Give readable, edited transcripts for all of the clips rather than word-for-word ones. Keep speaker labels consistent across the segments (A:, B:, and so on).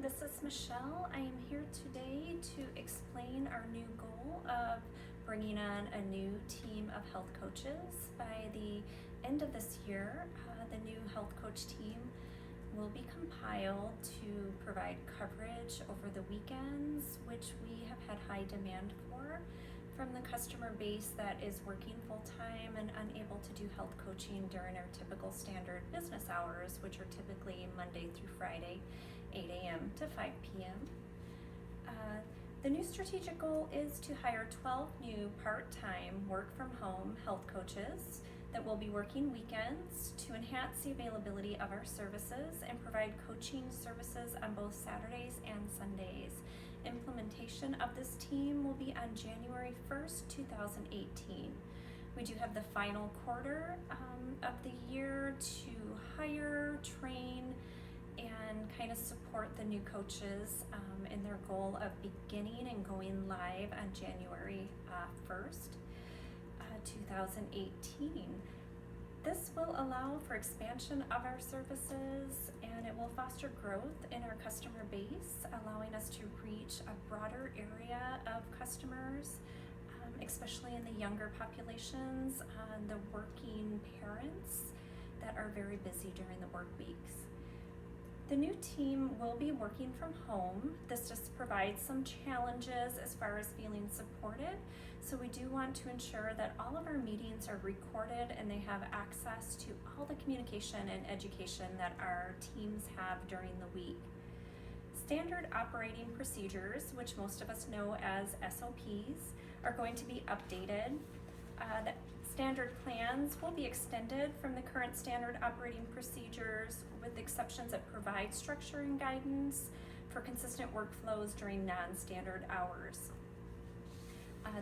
A: this is Michelle. I am here today to explain our new goal of bringing on a new team of health coaches. By the end of this year, the new health coach team will be compiled to provide coverage over the weekends, which we have had high demand for from the customer base that is working full-time and unable to do health coaching during our typical standard business hours, which are typically Monday through Friday, 8 a.m. to 5 p.m. The new strategic goal is to hire 12 new part-time work-from-home health coaches that will be working weekends to enhance the availability of our services and provide coaching services on both Saturdays and Sundays. Implementation of this team will be on January 1st, 2018. We do have the final quarter of the year to hire, train, and kind of support the new coaches in their goal of beginning and going live on January 1st, 2018. This will allow for expansion of our services, and it will foster growth in our customer base, allowing us to reach a broader area of customers, especially in the younger populations, the working parents that are very busy during the work weeks. The new team will be working from home. This just provides some challenges as far as feeling supported. So we do want to ensure that all of our meetings are recorded and they have access to all the communication and education that our teams have during the week. Standard operating procedures, which most of us know as SOPs, are going to be updated. The standard plans will be extended from the current standard operating procedures, with exceptions that provide structure and guidance for consistent workflows during non-standard hours.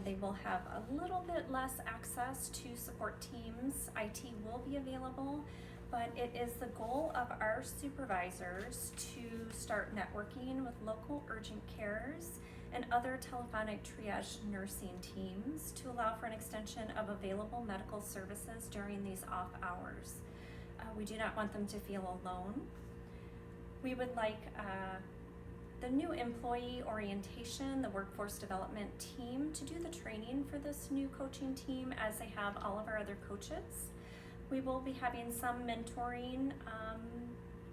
A: They will have a little bit less access to support teams. IT will be available, but it is the goal of our supervisors to start networking with local urgent cares and other telephonic triage nursing teams to allow for an extension of available medical services during these off hours. We do not want them to feel alone. We would like the new employee orientation, the workforce development team, to do the training for this new coaching team as they have all of our other coaches. We will be having some mentoring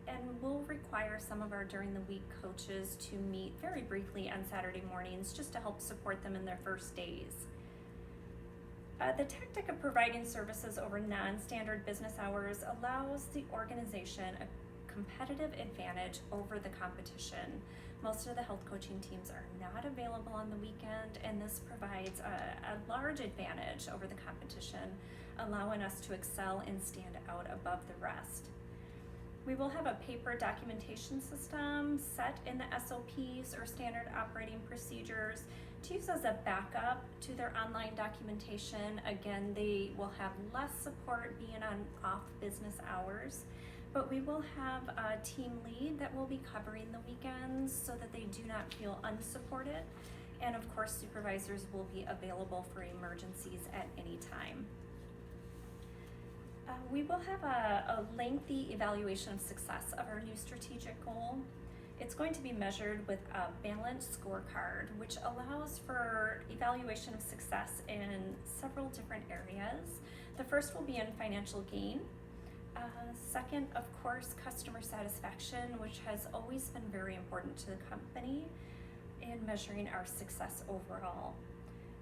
A: and will require some of our during the week coaches to meet very briefly on Saturday mornings just to help support them in their first days. The tactic of providing services over non-standard business hours allows the organization a competitive advantage over the competition. Most of the health coaching teams are not available on the weekend, and this provides a large advantage over the competition, allowing us to excel and stand out above the rest. We will have a paper documentation system set in the SOPs or standard operating procedures to use as a backup to their online documentation. Again, they will have less support being on off business hours, but we will have a team lead that will be covering the weekends so that they do not feel unsupported. And of course, supervisors will be available for emergencies at any time. We will have a lengthy evaluation of success of our new strategic goal. It's going to be measured with a balanced scorecard, which allows for evaluation of success in several different areas. The first will be in financial gain. Second, of course, customer satisfaction, which has always been very important to the company in measuring our success overall.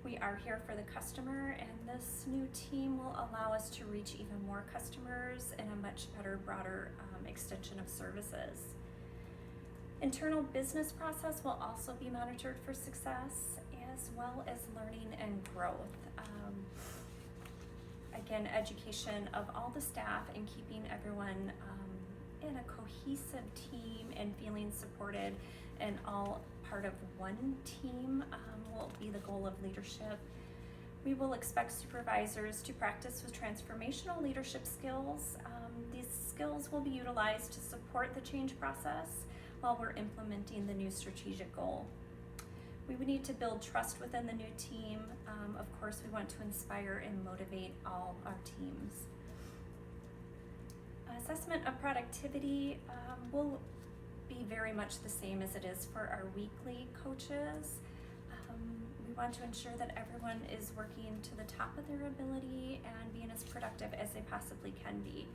A: We are here for the customer, and this new team will allow us to reach even more customers and a much better, broader extension of services. Internal business process will also be monitored for success, as well as learning and growth. Again, education of all the staff and keeping everyone in a cohesive team and feeling supported and all part of one team will be the goal of leadership. We will expect supervisors to practice with transformational leadership skills. These skills will be utilized to support the change process while we're implementing the new strategic goal. We would need to build trust within the new team. Of course, we want to inspire and motivate all our teams. Assessment of productivity will be very much the same as it is for our weekly coaches. We want to ensure that everyone is working to the top of their ability and being as productive as they possibly can be.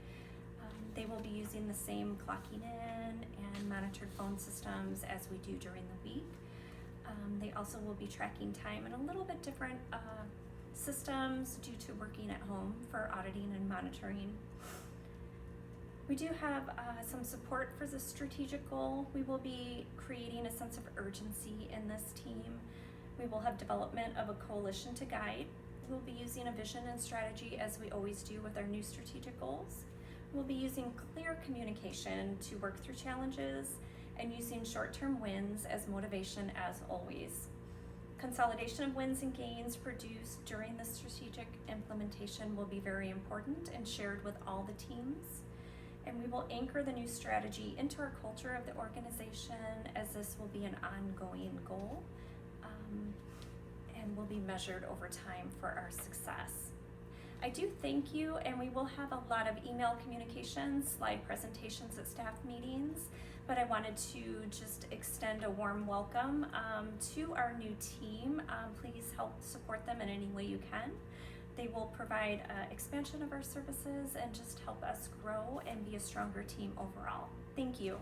A: They will be using the same clocking in and monitored phone systems as we do during the week. They also will be tracking time in a little bit different systems due to working at home for auditing and monitoring. We do have some support for the strategic goal. We will be creating a sense of urgency in this team. We will have development of a coalition to guide. We'll be using a vision and strategy as we always do with our new strategic goals. We'll be using clear communication to work through challenges and using short-term wins as motivation as always. Consolidation of wins and gains produced during the strategic implementation will be very important and shared with all the teams. And we will anchor the new strategy into our culture of the organization, as this will be an ongoing goal and will be measured over time for our success. I do thank you, and we will have a lot of email communications, slide presentations at staff meetings, but I wanted to just extend a warm welcome to our new team. Please help support them in any way you can. They will provide expansion of our services and just help us grow and be a stronger team overall. Thank you.